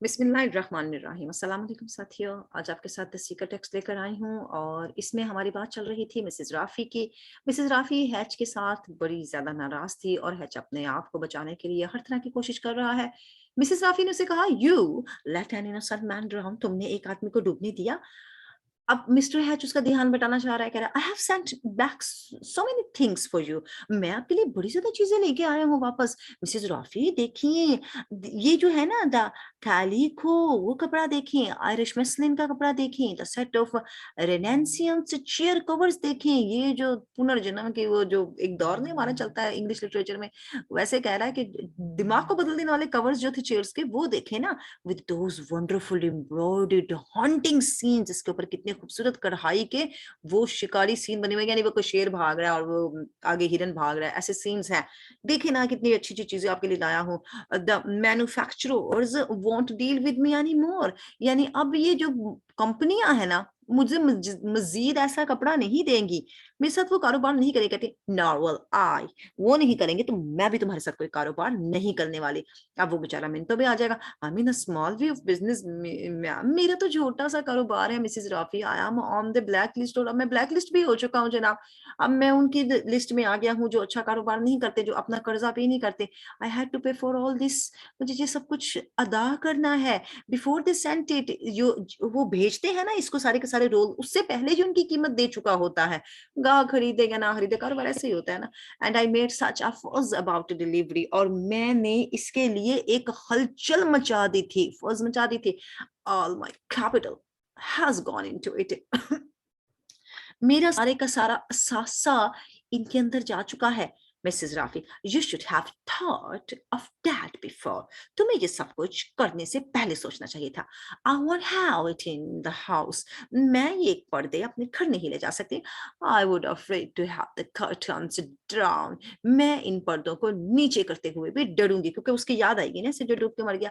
बिस्मिल्लाहिर्रहमानिर्रहीम। अस्सलाम वालेकुम साथियों, आज आपके साथ द सीक्रेट टेक्स्ट लेकर आई हूँ और इसमें हमारी बात चल रही थी मिसेस राफ़ी की। मिसेस राफ़ी हैच के साथ बड़ी ज़्यादा नाराज़ थी और हैच अपने आप को बचाने के लिए हर तरह की कोशिश कर रहा है। मिसेस राफ़ी ने उसे कहा, "you let an innocent man drown." तुमने एक आदमी को डूबने दिया। अब मिस्टर हैच उसका ध्यान बटाना चाह रहा है, कह रहा है, "I have sent back so many things for you." मैं आपके लिए बड़ी ज़्यादा चीज़ें लेके आया हूँ वापस। मिसेस राफ़ी देखिए, ये जो है ना द कैलिको वो कपड़ा देखें, आयरिश मसलिन का कपड़ा देखें, the set of renaissance chair covers देखें, ये जो पुनर्जन्म के वो जो एक दौर नहीं हमारा चलता है इंग्लिश लिटरेचर में, वैसे कह रहा है कि दिमाग को बदल देने वाले कवर्स जो थे चेयर्स के वो देखें ना, with those wonderful embroidered haunting scenes, इसके ऊपर कितने खूबसूरत कढ़ाई के वो शिकारी सीन बने हुए हैं, यानी वो कोई शेर भाग रहा है और वो आगे हिरन भाग रहा है, ऐसे सीन्स हैं। देखिए ना कितनी अच्छी-अच्छी चीज़ें आपके लिए लाया हूँ। The manufacturers won't deal with me any more, यानी अब ये जो कंपनियाँ हैं ना, मुझे मज़ीद ऐसा कपड़ा नहीं देंगी। मेरे साथ वो कारोबार नहीं करेगी। कहती नॉर वेल आई, वो नहीं करेंगे तो मैं भी तुम्हारे साथ कोई कारोबार नहीं करने वाली। अब वो बेचारा मिनटों में आ जाएगा, I mean a small way of business ma'am, मेरा तो छोटा-सा कारोबार है Mrs Rafi, I am on the black list और अब मैं ब्लैक लिस्ट भी हो चुका हूँ जनाब। अब मैं उनकी द लिस्ट में आ गया हूँ जो अच्छा कारोबार नहीं करते, जो अपना कर्ज़ा पे नहीं करते। आई हैड टू पे फॉर ऑल दिस, मुझे ये सब कुछ अदा करना है। बिफोर दे सेंड इट, वो भेजते हैं ना इसको सारे के सारे रोल, उससे पहले ही उनकी कीमत दे चुका होता है। गा खरीदे या ना खरीदे, कारोबार ऐसे ही होता है ना। And I made such a fuzz about delivery, और मैंने इसके लिए एक हलचल मचा दी थी, फज़ मचा दी थी। All my capital has gone into it. मेरा सारे का सारा असासा इनके अंदर जा चुका है। Mrs Rafi, you should have thought of that before. तुम्हें ये सब कुछ करने से पहले सोचना चाहिए था। I won't have it in the house. मैं ये पर्दे अपने घर नहीं ले जा सकती। I would afraid to have the curtains down. मैं इन पर्दों को नीचे करते हुए भी डरूंगी, क्योंकि उसकी याद आएगी ना, इसे जो डूब के मर गया।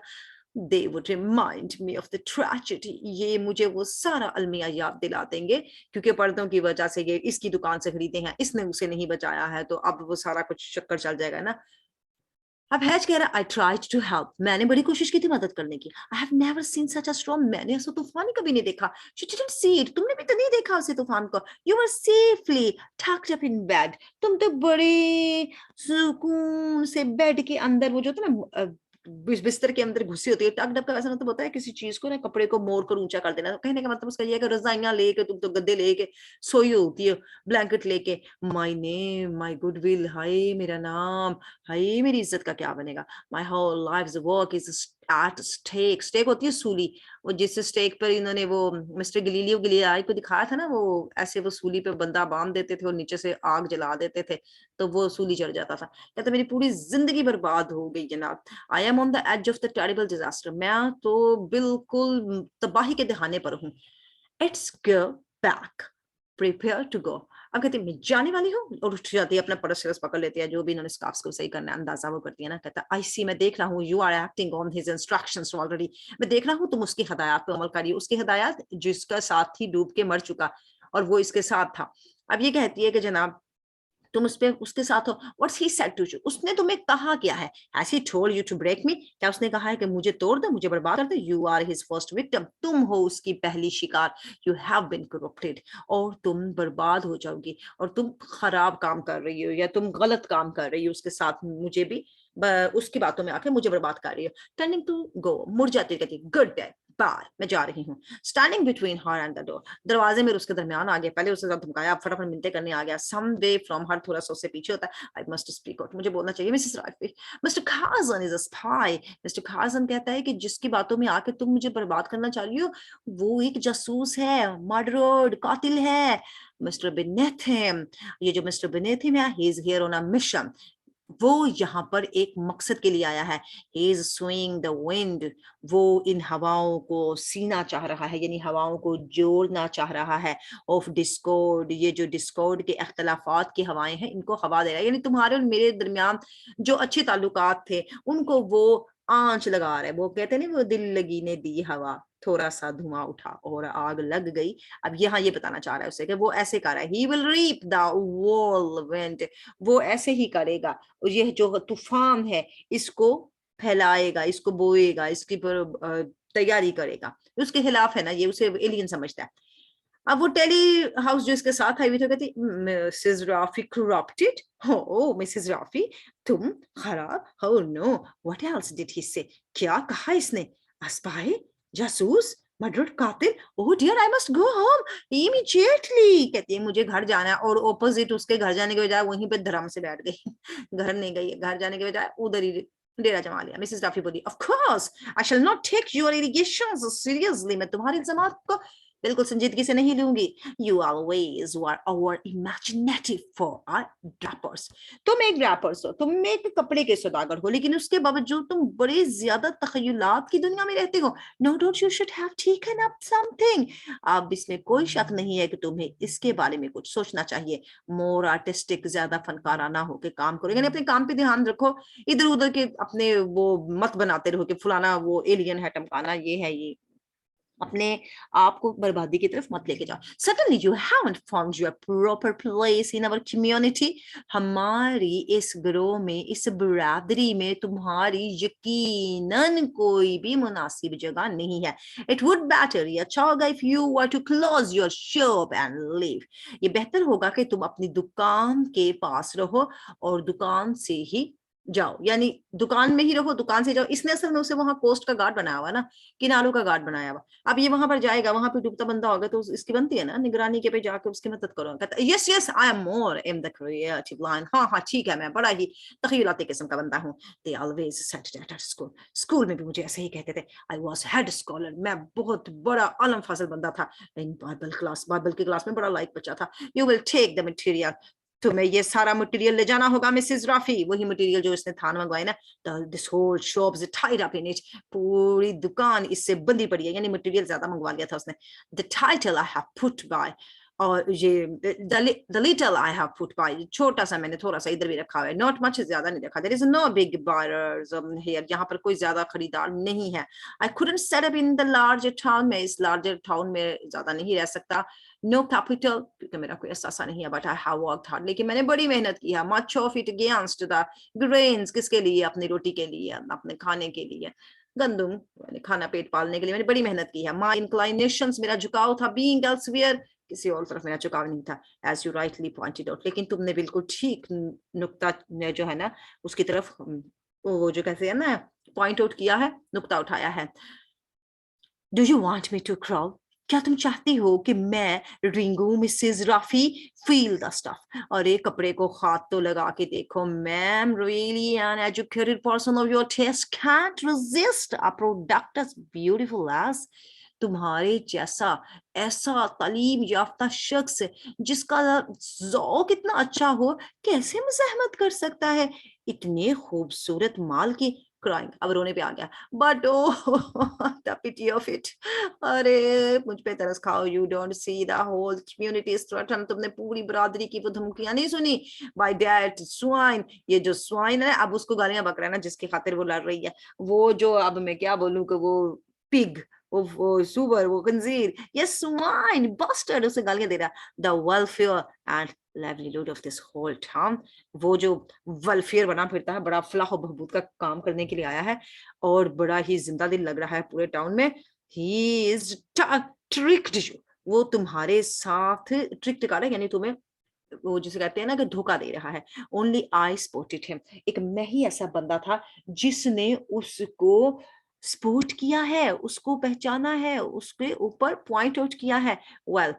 They would remind me of the tragedy. ये मुझे वो सारा अलमिया याद दिला देंगे, क्योंकि पर्दों की वजह से ये इसकी दुकान से खरीदे हैं, इसने उसे नहीं बचाया है, तो अब वो सारा कुछ चक्कर चल जाएगा ना। अब हैज कह रहा है, आई ट्राइड टू हेल्प, मैंने बड़ी कोशिश की थी मदद करने की। I have never seen such a storm, मैंने ऐसा तूफान ही कभी नहीं देखा। यू डिडंट सी इट, तुमने भी तो नहीं देखा उसे तूफान को। You were safely tucked up in bed, तुम तो बड़े सुकून से बेड के अंदर, वो जो होता है ना बिस्तर के अंदर घुसी होती है। टक्ड अप का वैसा मतलब होता है किसी चीज को ना कपड़े को मोड़ कर ऊंचा कर देना, तो कहने का मतलब उसका ये है कि रजाइयां लेके तुम तो गद्दे लेके सोई होती है, ब्लैंकेट लेके। माई नेम, माई गुडविल, हाय मेरा नाम, हाय मेरी इज्जत का क्या बनेगा। My whole life's work is at stake. Stake होती है सूली, वो जिस स्टेक पर इन्होंने वो मिस्टर गलीलियो गिलियाई को दिखाया था ना, वो ऐसे वो सूली पे बंदा बांध देते थे और नीचे से आग जला देते थे, तो वो सूली चढ़ जाता था। कहते मेरी पूरी जिंदगी बर्बाद हो गई जनाब। I am on the edge of the terrible disaster, मैं तो बिल्कुल तबाही के दहाने पर हूँ। It's go back, prepare to go. अब कहती है मैं जाने वाली हूँ, और उठ जाती है, अपना पर्स शर्स पकड़ लेती है, जो भी इन्होंने स्कार्फ्स को सही करना है अंदाजा वो करती है ना। कहता आई सी, मैं देख रहा हूँ, you are acting on his instructions already. मैं देख रहा हूँ तुम उसकी हिदायत पे अमल करिए, उसकी हिदायत जिसका साथी डूब के मर चुका और वो इसके साथ था। अब ये कहती है कि जनाब तुम उस पे उसके साथ हो। What's he said to you, उसने तुम्हें कहा क्या है। Has he told you to break me, क्या उसने कहा है कि मुझे तोड़ दो, मुझे बर्बाद कर दो। You are his first victim, तुम हो उसकी पहली शिकार। यू हैव बीन करप्टेड, और तुम बर्बाद हो जाओगी, और तुम खराब काम कर रही हो या तुम गलत काम कर रही हो उसके साथ, मुझे भी उसकी बातों में आके मुझे बर्बाद कर रही हो। टर्निंग टू गो, मुड़ जाती कहती गुड डे बाय, मैं जा रही हूँ। Standing between her and the door, दरवाजे में उसके दरमियान आ गया, पहले उसके साथ धमकाया, अब फटाफट मिलते करने आ गया। सम वे फ्रॉम हर, थोड़ा सा उससे पीछे होता है। आई मस्ट स्पीक आउट, मुझे बोलना चाहिए। Mrs Raifi, Mr Khajan is a spy. Mr Khajan कहता है कि जिसकी बातों में आके तुम मुझे बर्बाद करना चाह रही हो, वो एक जासूस है, मर्डरर, कातिल है। मिस्टर बेनेथिम, ये जो मिस्टर बेनेथिम है, he is here on a mission, वो यहाँ पर एक मकसद के लिए आया है। He is swing the wind, वो इन हवाओं को सीना चाह रहा है, यानी हवाओं को जोड़ना चाह रहा है। ऑफ डिस्कॉर्ड, ये जो डिस्कॉर्ड के अख्तलाफात की हवाएं हैं, इनको हवा दे रहा है, यानी तुम्हारे और मेरे दरमियान जो अच्छे ताल्लुकात थे उनको वो आंच लगा रहा है। वो कहते नहीं, वो दिल लगी ने दी हवा, थोड़ा सा धुआं उठा और आग लग गई। अब यहाँ ये बताना चाह रहा है उसे कि वो ऐसे कर रहा है। ही विल रीप द व्हर्लविंड, वो ऐसे ही करेगा, ये जो तूफान है इसको फैलाएगा, इसको बोएगा, इसकी पर तैयारी करेगा, उसके खिलाफ है ना ये, उसे एलियन समझता है। अब वो टेली हाउस जो इसके साथ आई हुई थी कहती, मिसेस राफी करप्टेड, हो मिसेस राफी तुम खराब हो, no what else did he say, क्या कहा इसने, स्पाई, जासूस, मर्डर, कातिल, oh dear I must go home immediately, कहती है मुझे घर जाना है, और ऑपोजिट उसके घर जाने के बजाय वहीं पे धर्म से बैठ गई घर नहीं गई, घर जाने के बजाय उधर ही डेरा जमा लिया। मिसेस राफी बोली, of course I shall not take your allegations seriously, मैं तुम्हारे इल्जामात को बिल्कुल संजीदगी से नहीं लूंगी। You always were over imaginative for our drapers, तुम एक ड्रैपर्स हो, तुम एक कपड़े के सौदागर हो, लेकिन उसके बावजूद तुम बड़े ज्यादा तखयलात की दुनिया में रहते हो। No doubt you should have taken up something, अब इसमें कोई शक नहीं है कि तुम्हें इसके बारे में कुछ सोचना चाहिए, मोर आर्टिस्टिक, ज्यादा फनकाराना होकर काम करो, यानी अपने काम पे ध्यान रखो, इधर उधर के अपने वो मत बनाते रहो कि फलाना वो एलियन है, टमकाना ये है, ये अपने आप को बर्बादी की तरफ मत लेके जाओ। Certainly you haven't found your proper place in our community, हमारी इस ग्रोह में, इस बरादरी में तुम्हारी यकीनन कोई भी मुनासिब जगह नहीं है। It would better, ये अच्छा होगा if you were to close your shop and leave, ये बेहतर होगा कि तुम अपनी दुकान के पास रहो और दुकान से ही जाओ, यानी दुकान में ही रहो, दुकान से जाओ। इसने असल में उसे वहां कोस्ट का गार्ड बनाया हुआ ना, किनारों का गार्ड बनाया हुआ। अब ये वहां पर जाएगा, वहां पे डूबता बंदा होगा तो इसकी बनती है ना निगरानी के पे जाके उसकी मदद करो। कहता yes yes I am more in the creative line, हाँ हाँ ठीक है, मैं बड़ा ही तखयलाती किस्म का बंदा हूँ। They always said that at school, school में भी मुझे ऐसे ही कहते थे। आई वाज हेड स्कॉलर, मैं बहुत बड़ा आलम फाजिल बंदा था। इन बाइबल क्लास, बाइबल की क्लास में बड़ा लाइक बच्चा था। You will take the material, तुम्हें ये सारा मटेरियल ले जाना होगा मिसेस राफी, वही मटेरियल जो इसने थान मंगवाए ना। This whole shop is tied up in it, पूरी दुकान इससे बंधी पड़ी है, यानी मटेरियल ज्यादा मंगवा लिया था उसने। The title I have put buy, और ये the little I have put buy, छोटा सा मैंने थोड़ा सा इधर भी रखा हुआ है, नॉट मच, ज्यादा नहीं रखा। There is no big buyers here, यहाँ पर कोई ज्यादा खरीदार नहीं है। I couldn't set up in the larger town, में इस लार्जर टाउन में ज्यादा नहीं रह सकता। नो कैपिटल, क्योंकि मेरा कोई एहसास नहीं है, but I have worked hard, लेकिन मैंने बड़ी मेहनत की है। Much of it against the grains, किसके लिए, अपनी रोटी के लिए, अपने खाने के लिए, गंदुम मैंने खाना पेट पालने के लिए मैंने बड़ी मेहनत की है। माई इंक्लाइनेशंस, मेरा झुकाव था, बीइंग एल्सवेयर, किसी और तरफ मेरा झुकाव नहीं था, as you rightly pointed out, लेकिन तुमने बिल्कुल ठीक नुक्ता जो है ना उसकी तरफ, वो जो कहते हैं ना पॉइंट आउट किया है, नुक्ता उठाया है। Do you want me to crawl, क्या तुम चाहती हो कि मैं रिंगू Mrs Rafi, feel the stuff, अरे कपड़े को हाथ तो लगा के देखो ma'am, really an educated person of your taste can't resist a product as beautiful as, तुम्हारे जैसा ऐसा तालीम याफ्ता शख्स जिसका ज़ौक़ इतना अच्छा हो कैसे मुज़ाहमत कर सकता है इतने खूबसूरत माल की। क्राइंग, अब रोने पे आ गया। But oh the pity of it, अरे मुझ पे तरस खाओ, you don't see the whole community is threaten, तुमने पूरी बरादरी की वो धमकियां नहीं सुनी। बाय दैट स्वाइन, ये जो स्वाइन है अब उसको गालियां बक रहा है ना जिसकी खातिर वो लड़ रही है, वो जो अब मैं क्या बोलूं कि वो पिग, वो सुअर, वो खंजीर, ये स्वाइन बस्टर्ड, उसे गालियां दे रहा। The welfare and livelihood of this whole town, वो जो वेलफेयर बना फिरता है, बड़ा फलाह और बहबूद का काम करने के लिए आया है और बड़ा ही जिंदा दिल लग रहा है पूरे टाउन में। ही इज ट्रिक्ड यू, वो तुम्हारे साथ ट्रिक कर रहा है, यानी तुम्हें वो जिसे कहते हैं ना कि धोखा दे रहा है। ओनली आई स्पॉटेड हिम, एक मैं ही ऐसा बंदा था जिसने उसको स्पॉट किया है, उसको पहचाना है, उसके ऊपर पॉइंट आउट किया है। Well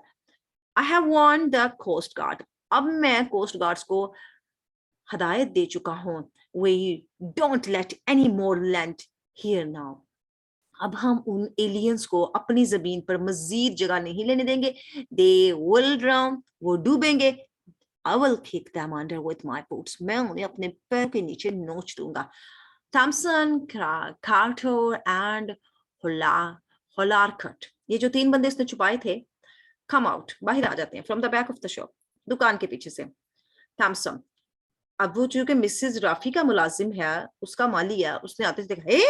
I have warned the coast guard, अब मैं कोस्ट गार्ड्स को हदायत दे चुका हूं। We don't let any more land here now, अब हम उन एलियंस को अपनी जमीन पर मजीद जगह नहीं लेने देंगे। दे विल ड्राउन, वो डूबेंगे। I will kick them under with my boots, मैं उन्हें अपने पैर के नीचे नोच दूंगा। थॉमसन, कार्टर एंड होलारकट, ये जो तीन बंदे इसने छुपाए थे, कम आउट, बाहर आ जाते हैं from the back of the shop, दुकान के पीछे से। थॉमसन, अब वो चूंकि मिसेस राफी का मुलाजिम है, उसका माली है, उसने आते देखा, हे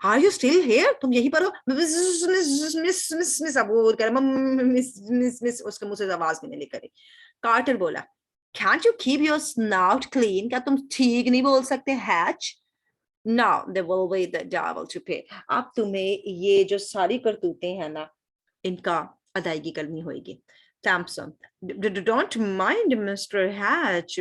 आर यू स्टिल हियर, तुम यहीं पर हो, मिस अब वो कह रहा मिस, उसके मुंह से आवाज भी नहीं निकल रही। कार्टर बोला, can't you keep your snout clean, क्या तुम ठीक नहीं बोल सकते hatch? Now they will be the devil to pay. अब तुम्हें ये जो सारी करतूतें हैं ना, इनका अदायगी करनी होगी. Thompson, don't mind Mr. Hatch.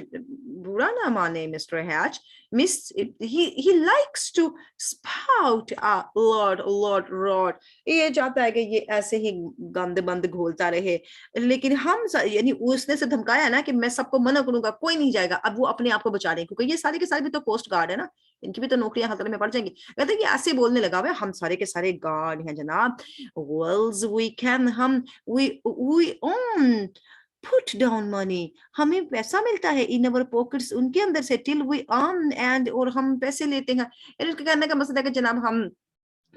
बुरा ना माने Mr. Hatch. He likes to spout a lot. ये चाहता है कि ये ऐसे ही गंद बंद घोलता रहे. लेकिन हम यानी उसने से धमकाया ना कि मैं सबको मना करूंगा, कोई नहीं जाएगा. अब वो अपने आप को बचा रहे हैं क्योंकि ये सारे के सारे भी तो कोस्ट गार्ड है ना, इनकी भी तो नौकरियां खतरे में पड़ जाएंगी. कहते कि ऐसे बोलने लगा हुआ, हम सारे के सारे गार्ड हैं जनाब. Wells we can हम we own put down money, हमें पैसा मिलता है in our pockets, उनके अंदर से till we earn and, और हम पैसे लेते हैं. यानी उसके कहने का मतलब है कि जनाब हम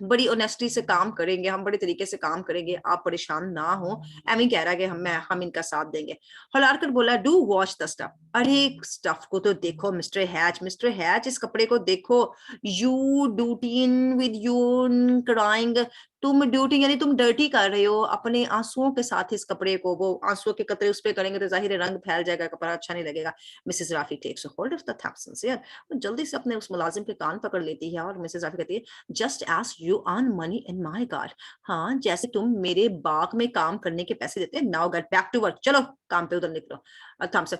बड़ी ऑनेस्टी से काम करेंगे, हम बड़े तरीके से काम करेंगे, आप परेशान ना हो. एमी कह रहा है कि हम इनका साथ देंगे. हलारकर बोला डू वॉच द स्टफ. अरे स्टफ को तो देखो मिस्टर हैच इस कपड़े को देखो. You duty in with you crying, तुम ड्यूटी यानी तुम डर्टी कर रहे हो अपने आंसुओं के साथ इस कपड़े को. वो आंसुओं के कतरे उस पे करेंगे तो जाहिर रंग फैल जाएगा, कपड़ा अच्छा नहीं लगेगा. Mrs Rafi takes hold of the Thompsons ear, जल्दी से अपने उस मुलाजिम के कान पकड़ लेती है और मिसेस राफी कहती है just as you earn money in my guard, हाँ जैसे तुम मेरे बाग में काम करने के पैसे देते हैं. Now get back to work, चलो काम पे उधर निकलो. थॉम्पसन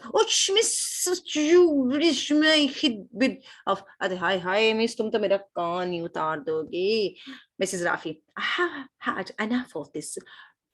अरे हाय हाय मिस, तुम तो मेरा कान ही उतार दोगे. Mrs Rafi, I have had enough of this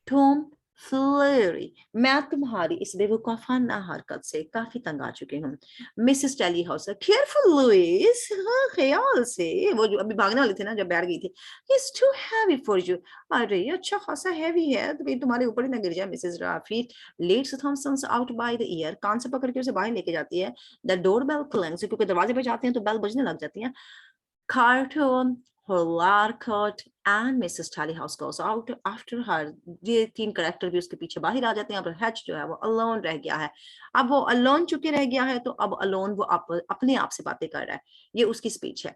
Tom Flurry. मैं तुम्हारी इस बेवकूफाना हरकत से काफी तंग आ चुकी हूँ. Mrs telly house, careful Louise, हाँ ख्याल से. वो जो अभी भागने वाली थी ना, जब बैठ गई थी. It's too heavy for you. अरे अच्छा खासा हैवी है तो कहीं तुम्हारे ऊपर ही ना गिर जाए. Mrs Rafi leads Thompsons out by the ear, कान से पकड़ के उसे बाहर लेके जाती है. The doorbell clangs, क्योंकि दरवाजे पे जाते हैं तो बेल बजने लग जाती है. Cartoon, Larcourt and Mrs. Tallyhouse goes out after her. ये तीन करेक्टर भी उसके पीछे बाहर आ जाते हैं. अब हैच जो है वो अलोन रह गया है. अब वो अलोन चुके रह गया है तो अब अलोन वो अपने आप से बातें कर रहा है. ये उसकी स्पीच है.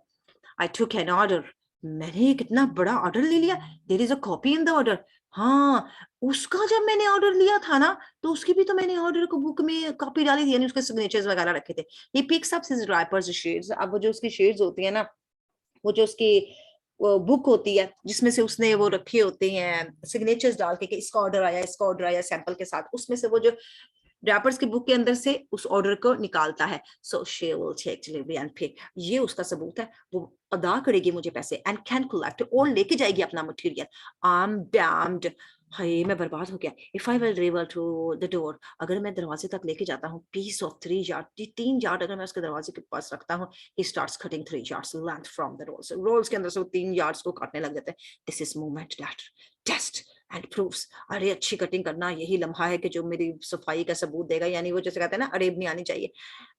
I took an order. मैंने एक इतना बड़ा ऑर्डर ले लिया. There is a copy in the order. हाँ, उसका जब मैंने ऑर्डर लिया था ना तो उसकी भी तो मैंने ऑर्डर को बुक में कॉपी डाली थी, यानी उसके सिग्नेचर्स वगैरह रखे थे. He picks up his wrappers shades. अब वो जो उसकी शेड्स होती है ना, वो जो उसकी बुक होती है जिसमें से उसने वो रखे होते हैं सिग्नेचर्स डाल के कि इसका ऑर्डर आया सैंपल के साथ, उसमें से वो जो रैपर्स की बुक के अंदर से उस ऑर्डर को निकालता है. So she will take delivery and pay, ये उसका सबूत है. वो अदा करेगी मुझे पैसे एंड कैन कलेक्ट, और लेके जाएगी अपना मटेरियल. आई एम डैम्ड, हाय मैं बर्बाद हो गया. If I will drive to the door, अगर मैं दरवाजे तक लेके जाता हूँ, पीस ऑफ 3 यार्ड, 3 यार्ड अगर मैं उसके दरवाजे के पास रखता हूँ, he starts cutting 3 yards length from the rolls के अंदर से वो 3 यार्ड्स को काटने लग जाते हैं. This is movement that test and proves. अरे अच्छी कटिंग करना यही लम्हा है कि जो मेरी सफाई का सबूत देगा, यानी वो जैसे कहते हैं ना अरेब नहीं आनी चाहिए.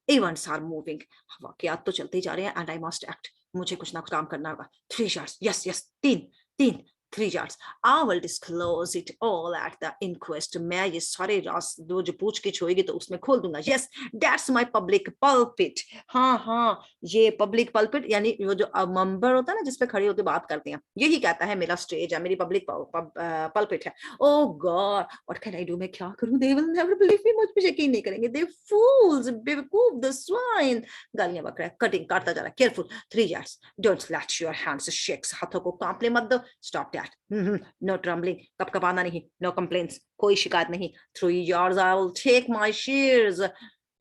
इवेंट्स आर मूविंग, वाकयात तो चलते ही जा रहे हैं. एंड आई मस्ट एक्ट, मुझे कुछ ना कुछ काम करना होगा. 3 yards, yes 3 3 yards. I will disclose it all at the inquest. मैं ये सारे राज जो पूछगिछ होगी तो उसमें खोल दूंगा. Yes, that's my public pulpit. हाँ ये public pulpit यानी वो जो मंबर होता है ना जिसपे खड़े होकर बात करते हैं, यही कहता है मेरा स्टेज है, मेरी public pulpit है. Oh God, what can I do? मैं क्या करूं? They will never believe me. मुझ पे यकीन नहीं करेंगे. They fools, बेवकूफ, the swine. गालियां बक रहा है, कटिंग काटता जा रहा है. Careful, 3 yards. Don't let your hands shake. हाथों को कांपने मत दो. Stop that. No trembling, कपकपाना नहीं, no complaints, कोई शिकायत नहीं. 3 yards, I will take my shears.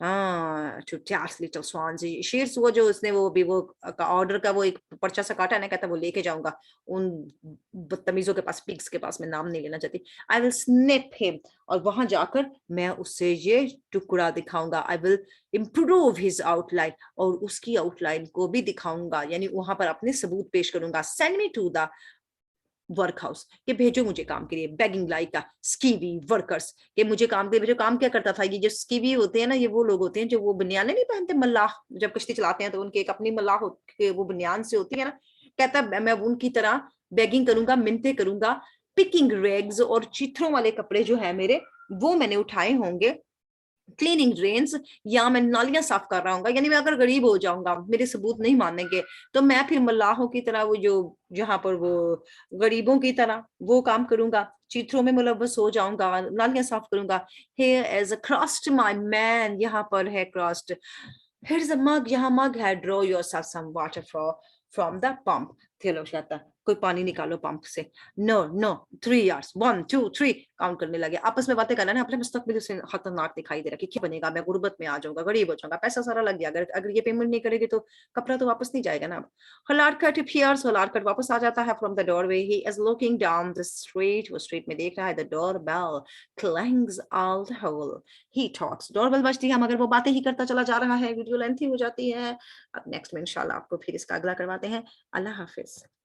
To that little swans. shears वो जो उसने वो भी वो ऑर्डर का वो एक पर्चा सा काटा ना, कहता वो लेके जाऊंगा उन बदतमीजों के पास, पिग्स के पास. मैं नाम नहीं लेना चाहती. I will snip him, और वहां जाकर मैं उससे ये टुकड़ा दिखाऊंगा. I will improve his outline, और उसकी आउटलाइन को भी दिखाऊंगा, यानी वहां पर अपने सबूत पेश करूंगा. Send me to the work house, के भेजो मुझे काम के लिए. बेगिंग लाइक का स्कीवी वर्कर्स, के मुझे काम के भेजो. काम क्या करता था ये जो स्कीवी होते हैं ना, ये वो लोग होते हैं जो वो बनियाने नहीं पहनते, मल्लाह जब कश्ती चलाते हैं तो उनके एक अपनी मल्लाह वो बनियान से होती है ना. कहता मैं उनकी तरह बेगिंग करूंगा, मिन्नतें करूंगा. पिकिंग रेग्स, और चित्रों वाले कपड़े जो है मेरे वो मैंने उठाए होंगे. क्लीनिंग ड्रेन्स, या मैं नालियां साफ कर रहा हूँ. यानी मैं अगर गरीब हो जाऊंगा, मेरे सबूत नहीं मानेंगे, तो मैं फिर मल्लाहों की तरह वो जो जहां पर वो गरीबों की तरह वो काम करूंगा. चित्रों में मुलव्वस हो जाऊंगा, नालियां साफ करूंगा. Here is a crust, my man, यहाँ पर है crust. Here's a mug, यहाँ मग है. Draw yourself some water from the pump. थियोलॉग कहता है, कोई पानी निकालो पंप से। नो, नो, 3 इयर्स, 1, 2, 3 काउंट करने लगे। आपस में बातें कर रहे हैं ना, अपने मुस्तकबिल से खतरनाक दिखाई दे रहा है कि क्या बनेगा, मैं गुर्बत में आ जाऊँगा, गरीब हो जाऊँगा, पैसा सारा लग गया, अगर अगर ये पेमेंट नहीं करेगी तो कपड़ा तो वापस नहीं जाएगा ना। हलारकट अपीयर्स, हलारकट वापस आ जाता है from the doorway. He is looking down the street, वो स्ट्रीट में देख रहा है। The door bell clangs all the whole. He talks, doorbell बजती है मगर वो बातें ही करता चला जा रहा है। वीडियो लेंथी हो जाती है। अब नेक्स्ट में इंशाल्लाह आपको फिर इसका अगला करवाते हैं। अल्लाह हाफिज।